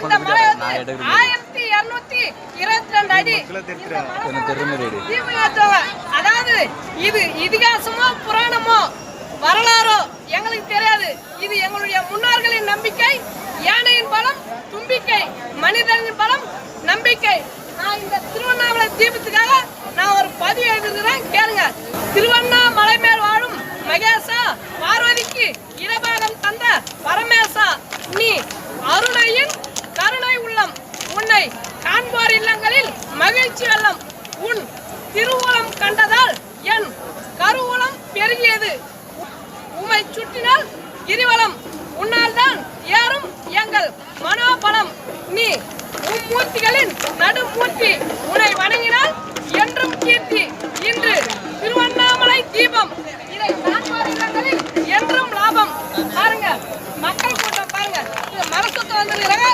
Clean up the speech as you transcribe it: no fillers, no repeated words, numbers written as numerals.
இந்த மலை வந்து 1222 அடி. அதாவது இது இதிகாசமோ புராணமோ வரலாறோ எங்களுக்கு தெரியாது. இது எங்களுடைய முன்னோர்களின் நம்பிக்கை. யானையின் பலம் தும்பிக்கை, மனிதனின் பலம் நம்பிக்கை. நான் இந்த திருவண்ணாமலை தீபத்துக்காக நான் ஒரு பதிவு எழுதுகிறேன், கேளுங்க. திருவண்ணாமலை மேல் வாழும் மகேசா, பார்வதிக்கு இடபாகம் தந்த பரமேசா, நீ அருணையின் கருணை உள்ளம், உன்னை காண்போர் இல்லங்களில் மகிழ்ச்சி வெள்ளம். உன் திருவுளம் கண்டதால் என் கருவூலம் பெருகியது. உமை சுற்றினால் கிரிவலம், உன்னால் தான் ஏறும் எங்கள் மனோபலம். நீ மும்மூர்த்திகளின் நடுமூர்த்தி, உன்னை வணங்கினால் என்றும் கீர்த்தி. இன்று திருவண்ணாமலை தீபம், இதை காண்போர் இல்லங்களில் என்றும் லாபம். பாருங்க, மக்கள் கூட்டம் பாருங்க, மரசுக்கு வந்துருக்கிறாங்க.